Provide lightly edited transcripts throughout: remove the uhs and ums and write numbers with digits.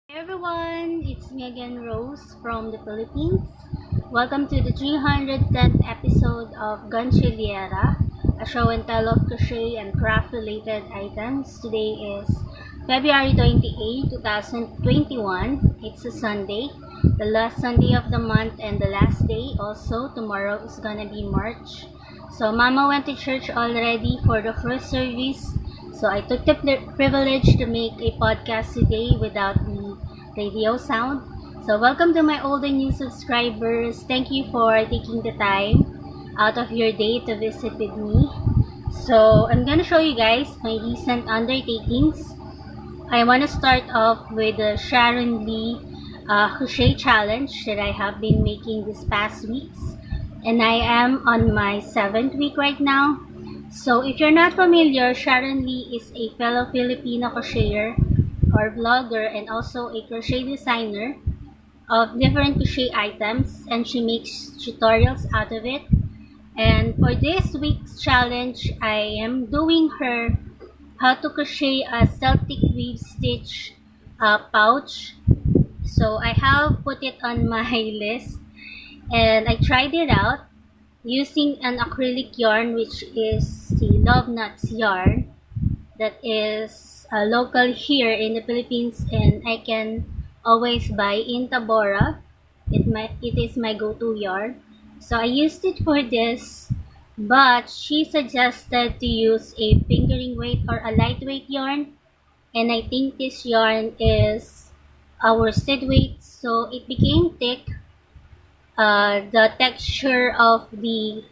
Hey everyone, it's me again, Rose from the Philippines. Welcome to the 310th episode of Gantsilyera, a show and tell of crochet and craft related items. Today is February 28, 2021. It's a Sunday, the last Sunday of the month and the last day. Also, tomorrow is gonna be March. So, Mama went to church already for the first service. So I took the privilege to make a podcast today without the radio sound. So welcome to my old and new subscribers. Thank you for taking the time out of your day to visit with me. So I'm gonna show you guys my recent undertakings. I want to start off with the Sharon crochet challenge that I have been making this past weeks. And I am on my 7th week right now. So if you're not familiar, Sharon Lee is a fellow Filipino crocheter or vlogger and also a crochet designer of different crochet items, and she makes tutorials out of it. And for this week's challenge, I am doing her how to crochet a Celtic weave stitch pouch. So I have put it on my list and I tried it out using an acrylic yarn, which is the Love Nuts yarn that is local here in the Philippines, and I can always buy in Tabora. It is my go-to yarn. So I used it for this, but she suggested to use a fingering weight or a lightweight yarn, and I think this yarn is a worsted weight, so it became thick. The texture of the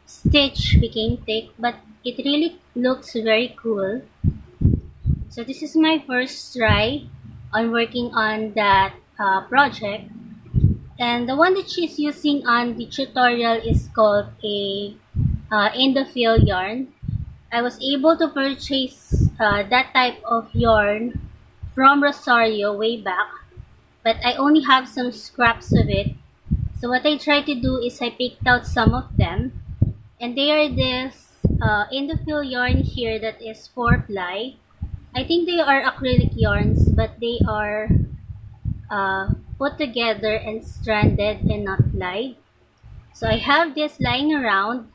stitch became thick, but it really looks very cool. So this is my first try on working on that project, and the one that she's using on the tutorial is called a Indophil yarn. I was able to purchase that type of yarn from Rosario way back, but I only have some scraps of it. So what I tried to do is I picked out some of them, and they are this Indophil yarn here that is 4-ply. I think they are acrylic yarns, but they are put together and stranded and not plied. So I have this lying around.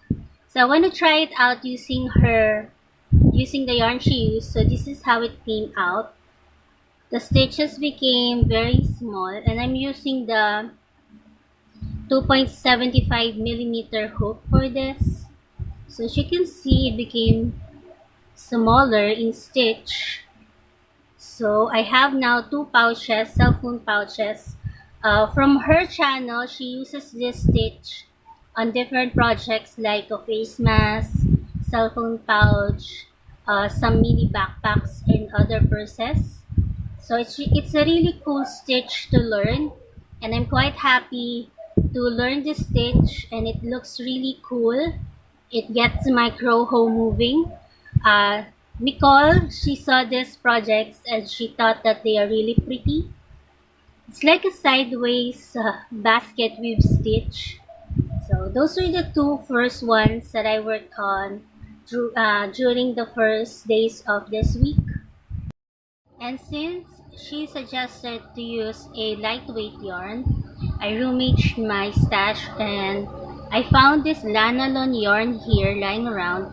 So I want to try it out using the yarn she used. So this is how it came out. The stitches became very small, and I'm using the 2.75 millimeter hook for this. So as you can see, it became smaller in stitch. So I have now two pouches, cell phone pouches. From her channel, she uses this stitch on different projects like a face mask, cell phone pouch, some mini backpacks, and other purses. So it's a really cool stitch to learn, and I'm quite happy to learn this stitch, and it looks really cool. It gets my crow hoe moving. Nicole, she saw these projects and she thought that they are really pretty. It's like a sideways basket weave stitch. So those are the two first ones that I worked on during the first days of this week. And since she suggested to use a lightweight yarn, I rummaged my stash and I found this lanolin yarn here lying around.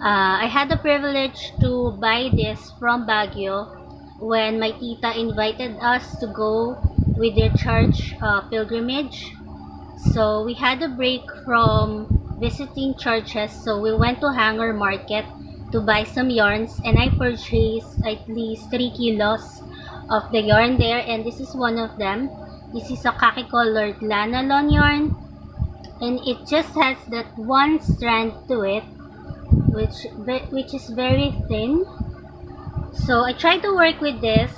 I had the privilege to buy this from Baguio when my tita invited us to go with their church pilgrimage. So we had a break from visiting churches, so we went to Hanger Market to buy some yarns, and I purchased at least 3 kilos of the yarn there, and this is one of them. This is a khaki colored lanolin yarn, and it just has that one strand to it, which is very thin. So I tried to work with this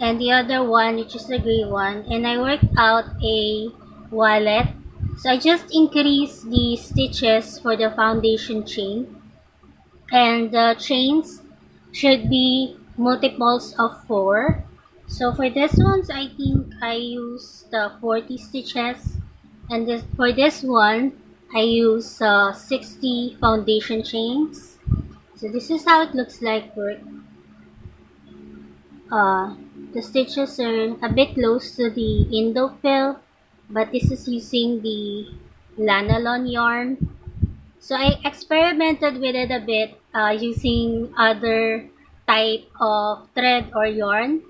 and the other one, which is the gray one, and I worked out a wallet. So I just increased the stitches for the foundation chain, and the chains should be multiples of 4. So for this ones, I think I used 40 stitches, and for this one I use 60 foundation chains. So this is how it looks like The stitches are a bit close to the Indo fill, but this is using the Lanalon yarn. So I experimented with it a bit using other type of thread or yarn,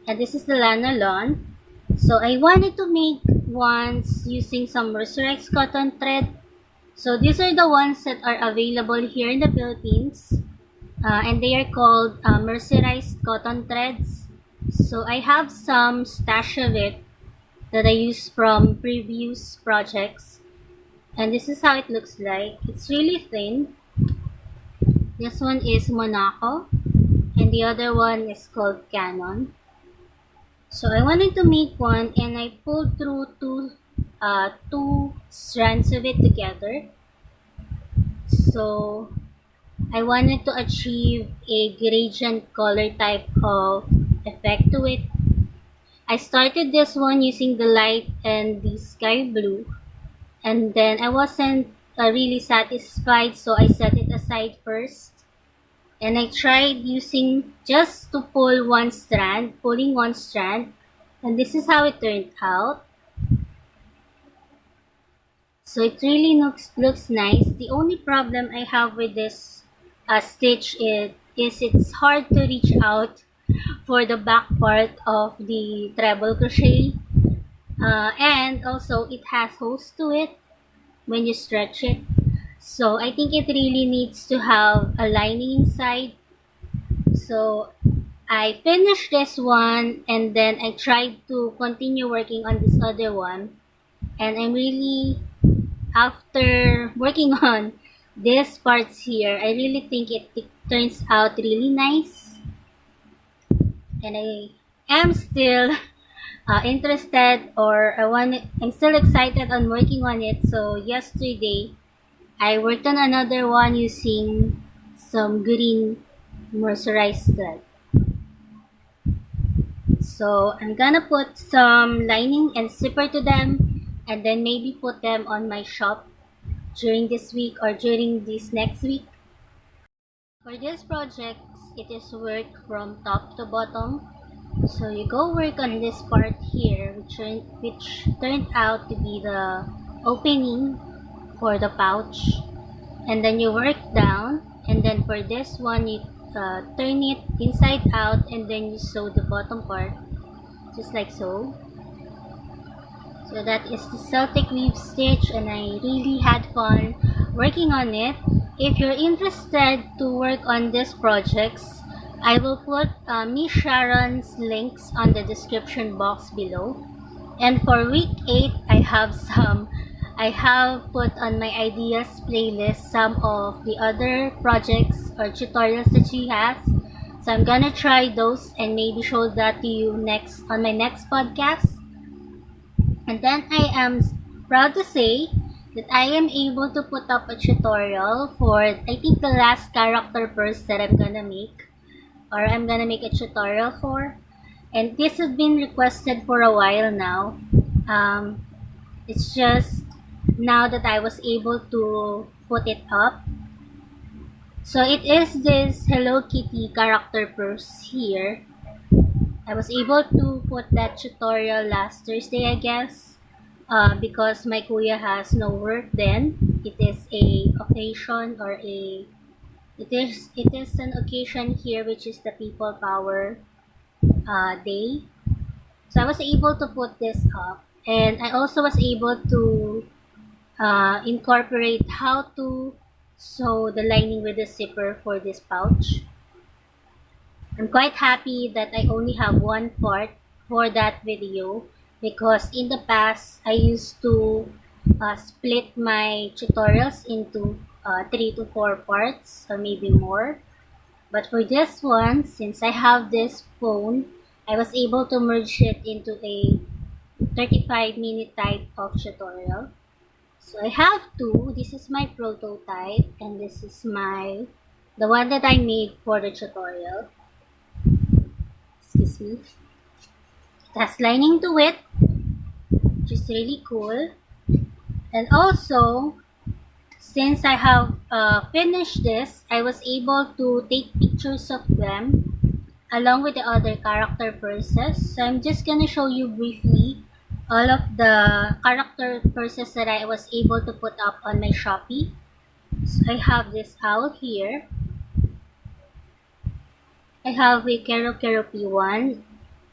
and this is the Lanalon. So I wanted to make ones using some mercerized cotton thread. So these are the ones that are available here in the Philippines, and they are called mercerized cotton threads. So I have some stash of it that I used from previous projects, and this is how it looks like. It's really thin. This one is Monaco, and the other one is called Canon. So I wanted to make one, and I pulled through two strands of it together. So I wanted to achieve a gradient color type of effect to it. I started this one using the light and the sky blue, and then I wasn't really satisfied, so I set it aside first. And I tried using just to pulling one strand, and this is how it turned out. So it really looks nice. The only problem I have with this stitch is it's hard to reach out for the back part of the treble crochet, and also it has holes to it when you stretch it. So I think it really needs to have a lining inside. So I finished this one, and then I tried to continue working on this other one, and I'm really, after working on these parts here, I really think it turns out really nice, and I am still interested, or I'm still excited on working on it. So yesterday I worked on another one using some green mercerized thread. So I'm gonna put some lining and zipper to them, and then maybe put them on my shop during this week or during this next week. For this project, it is work from top to bottom. So you go work on this part here, which turned out to be the opening for the pouch, and then you work down, and then for this one you turn it inside out, and then you sew the bottom part just like so. So that is the Celtic weave stitch, and I really had fun working on it. If you're interested to work on these projects, I will put Miss Sharon's links on the description box below. And for week 8, I have put on my ideas playlist some of the other projects or tutorials that she has. So I'm gonna try those and maybe show that to you next on my next podcast. And then I am proud to say that I am able to put up a tutorial for, I think, the last character purse that I'm gonna make a tutorial for. And this has been requested for a while now. It's just now that I was able to put it up. So it is this Hello Kitty character purse here. I was able to put that tutorial last Thursday, I guess, because my kuya has no work then. It is a occasion, or it is an occasion here, which is the People Power Day. So I was able to put this up, and I also was able to incorporate how to sew the lining with the zipper for this pouch. I'm quite happy that I only have one part for that video, because in the past I used to split my tutorials into 3 to 4 parts or maybe more. But for this one, since I have this phone, I was able to merge it into a 35-minute type of tutorial. So I have two. This is my prototype, and this is the one that I made for the tutorial. Excuse me. It has lining to it, which is really cool. And also, since I have finished this, I was able to take pictures of them along with the other character purses. So I'm just gonna show you briefly all of the character purses that I was able to put up on my Shopee. So I have this owl here. I have a Kerokeropi one.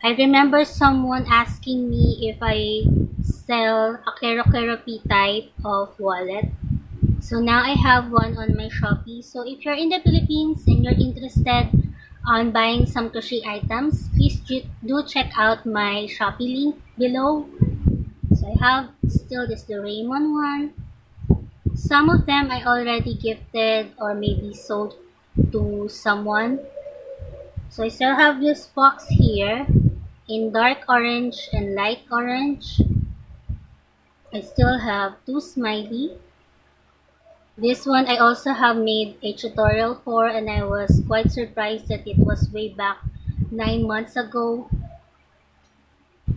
I remember someone asking me if I sell a Kerokeropi type of wallet. So now I have one on my Shopee. So if you're in the Philippines and you're interested on buying some crochet items, please do check out my Shopee link below. So I have still this Doraemon one. Some of them I already gifted or maybe sold to someone. So I still have this fox here in dark orange and light orange. I still have two smiley. This one I also have made a tutorial for, and I was quite surprised that it was way back 9 months ago.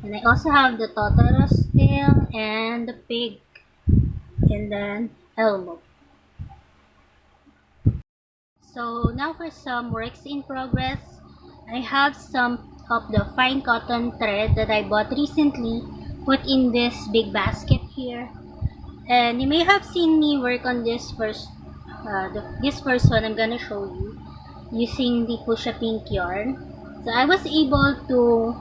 And I also have the Totoro's tail and the pig, and then Elmo. So now for some works in progress. I have some of the fine cotton thread that I bought recently put in this big basket here. And you may have seen me work on this first one I'm gonna show you using the Pusha Pink yarn. So I was able to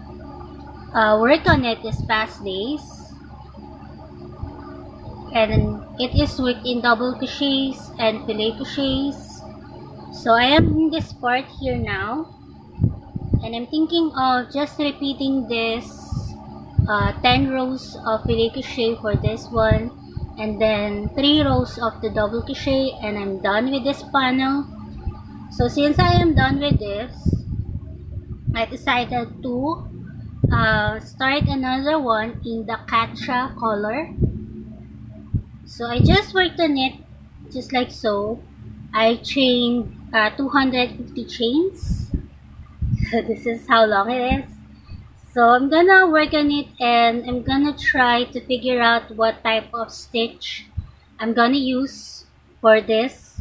work on it this past days, and it is worked in double crochets and filet crochets. So I am in this part here now, and I'm thinking of just repeating this 10 rows of filet crochet for this one, and then 3 rows of the double crochet, and I'm done with this panel. So since I am done with this, I decided to start another one in the Catchy color. So I just worked on it just like so. I chained 250 chains. So this is how long it is. So I'm gonna work on it, and I'm gonna try to figure out what type of stitch I'm gonna use for this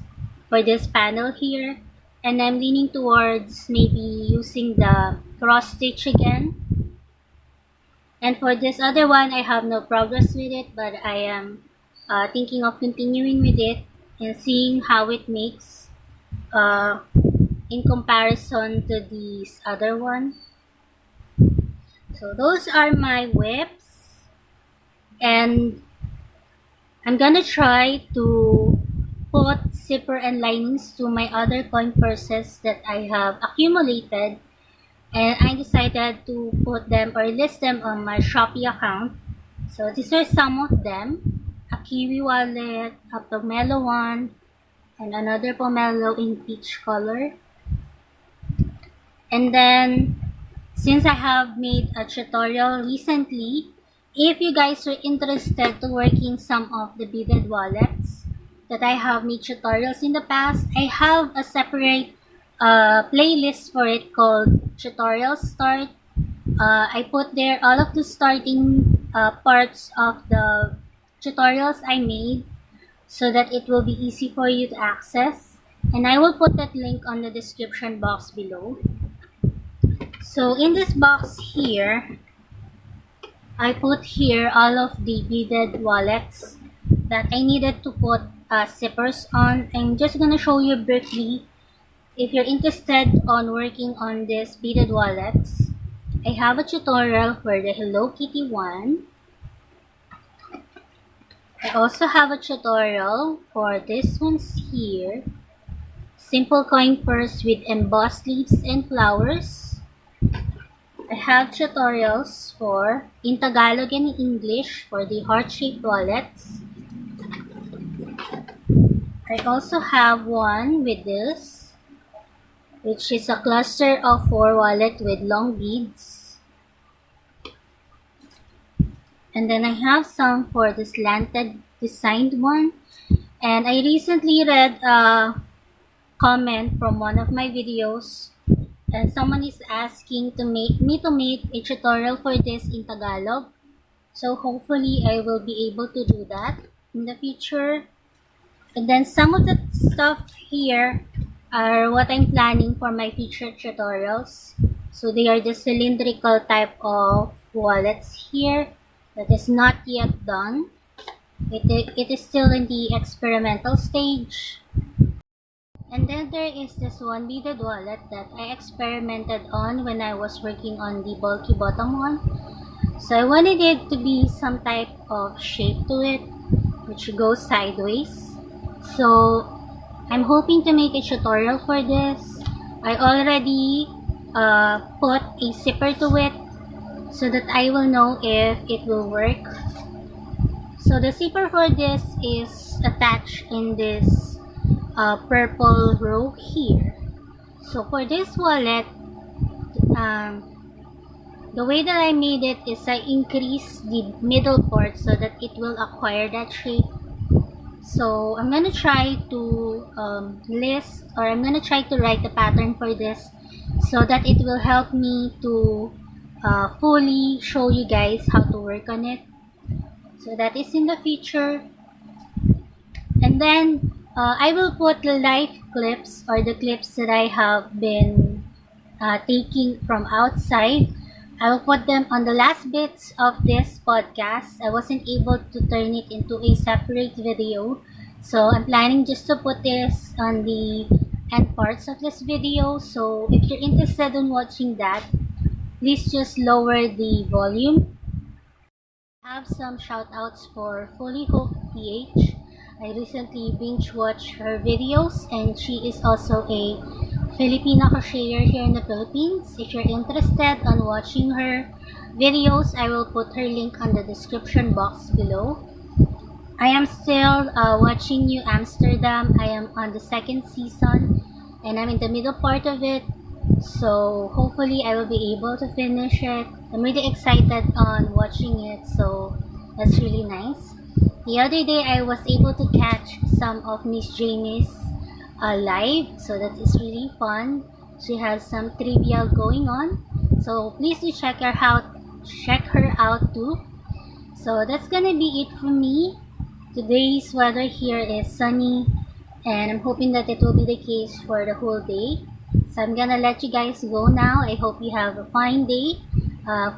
panel here. And I'm leaning towards maybe using the cross stitch again. And for this other one, I have no progress with it, but I am thinking of continuing with it and seeing how it makes in comparison to this other one. So those are my whips, and I'm gonna try to put zipper and linings to my other coin purses that I have accumulated, and I decided to put them or list them on my Shopee account. So these are some of them: a kiwi wallet, a pomelo one, and another pomelo in peach color. And then, since I have made a tutorial recently, if you guys are interested to work in some of the beaded wallets that I have made tutorials in the past, I have a separate playlist for it called Tutorial Start. I put there all of the starting parts of the tutorials I made so that it will be easy for you to access. And I will put that link on the description box below. So in this box here, I put here all of the beaded wallets that I needed to put zippers on. I'm just gonna show you briefly. If you're interested on working on these beaded wallets, I have a tutorial for the Hello Kitty one. I also have a tutorial for this ones here. Simple coin purse with embossed leaves and flowers. I have tutorials for in Tagalog and in English for the heart-shaped wallets. I also have one with this, which is a cluster of 4 wallet with long beads. And then I have some for the slanted designed one. And I recently read a comment from one of my videos, and someone is asking to make a tutorial for this in Tagalog. So hopefully I will be able to do that in the future. And then some of the stuff here are what I'm planning for my future tutorials. So they are the cylindrical type of wallets here that is not yet done. It is still in the experimental stage. And then there is this one beaded wallet that I experimented on when I was working on the bulky bottom one. So I wanted it to be some type of shape to it, which goes sideways. So I'm hoping to make a tutorial for this. I already put a zipper to it so that I will know if it will work. So the zipper for this is attached in this purple row here. So for this wallet, the way that I made it is I increased the middle part so that it will acquire that shape. So I'm gonna try to I'm gonna try to write the pattern for this so that it will help me to fully show you guys how to work on it. So that is in the future. And then I will put the live clips or the clips that I have been taking from outside. I will put them on the last bits of this podcast. I wasn't able to turn it into a separate video. So I'm planning just to put this on the end parts of this video. So if you're interested in watching that, please just lower the volume. I have some shoutouts for Fully Hooked PH. I recently binge watched her videos and she is also a Filipina crocheter here in the Philippines. If you're interested on watching her videos, I will put her link on the description box below. I am still watching New Amsterdam. I am on the second season and I'm in the middle part of it. So hopefully I will be able to finish it. I'm really excited on watching it, so that's really nice. The other day I was able to catch some of Miss Jaime's live, so that is really fun. She has some trivia going on, so please do check her out too. So that's gonna be it from me. Today's weather here is sunny and I'm hoping that it will be the case for the whole day. So I'm gonna let you guys go now. I hope you have a fine day,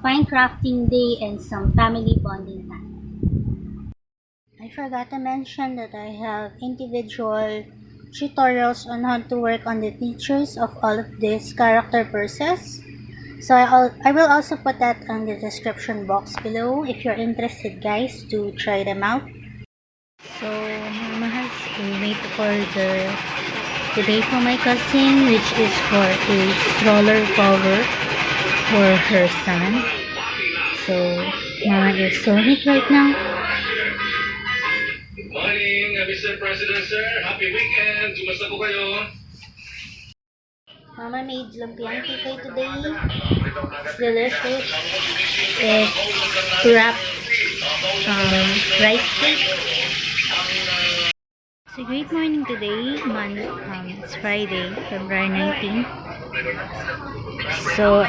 fine crafting day, and some family bonding time. I forgot to mention that I have individual tutorials on how to work on the features of all of these character purses. So I will also put that on the description box below if you're interested, guys, to try them out. So Mama has a made order today for my cousin, which is for a stroller cover for her son. So Mama is sewing it right now. Good morning, Mr. President, sir. Happy weekend. Kumusta po kayo? Mama made lumpiang kikay today. It's delicious. It's wrapped rice cake. So great morning today. It's Friday, February 19th. So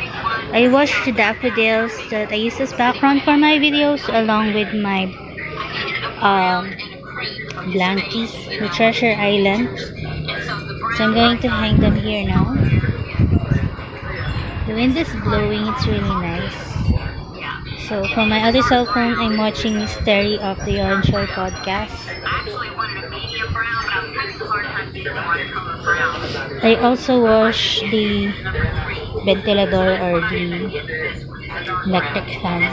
I washed the daffodils that I use as background for my videos along with my blankies, the Treasure Island. So I'm going to hang them here now. The wind is blowing, it's really nice. So from my other cell phone, I'm watching Miss Terri of the Yarnjoy podcast. I also wash the ventilador or the electric fan.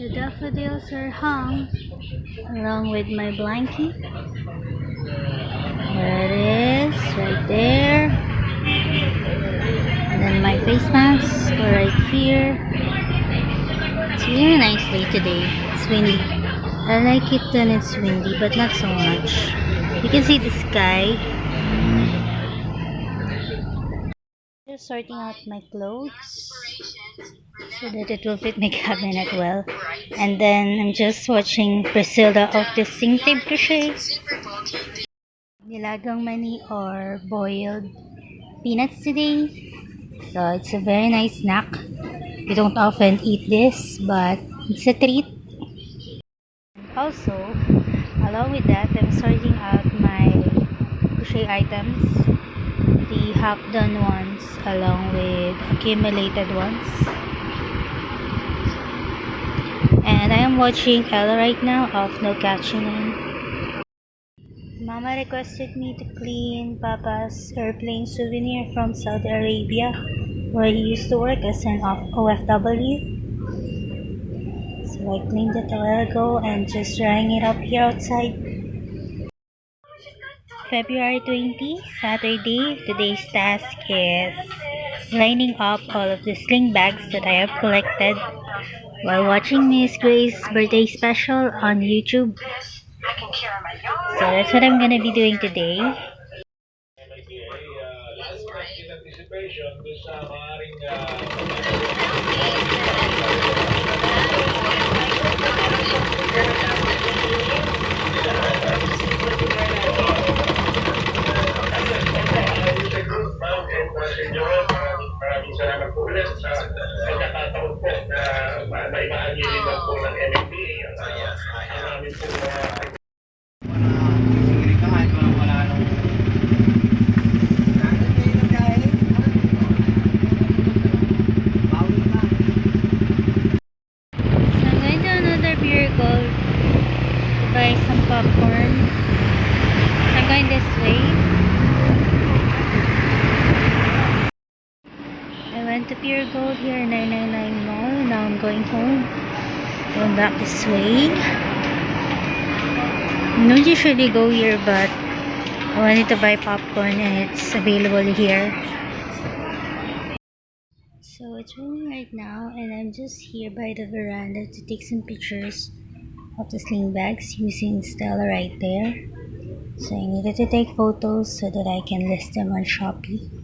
The daffodils are hung along with my blanket. There it is, right there. And then my face mask right here. It's really nice day today. It's windy. I like it when it's windy, but not so much. You can see the sky. Just sorting out my clothes so that it will fit my cabinet well. And then I'm just watching Priscilla of Distinctive Crochet. Nilagang mani or boiled peanuts today. So it's a very nice snack. We don't often eat this, but it's a treat. Also, along with that, I'm sorting out my crochet items. The half-done ones along with accumulated ones. And I am watching Ella right now of No Catching. Mama requested me to clean Papa's airplane souvenir from Saudi Arabia, where he used to work as an OFW. So I cleaned it a while ago and just drying it up here outside. February 20, Saturday. Today's task is lining up all of the sling bags that I have collected while watching Miss Grace's birthday special on YouTube. So that's what I'm gonna be doing today. Maraming salamat po ulit sa pagkakataon po na maibahagi rin lang po ng NMB ang aming po I'm going to another beer gold to buy some popcorn. I'm going this way. I went to Pure Gold here in 999 Mall. Now I'm going home. Going back this way. I don't usually go here, but I wanted to buy popcorn and it's available here. So it's raining right now and I'm just here by the veranda to take some pictures of the sling bags using Stella right there. So I needed to take photos so that I can list them on Shopee.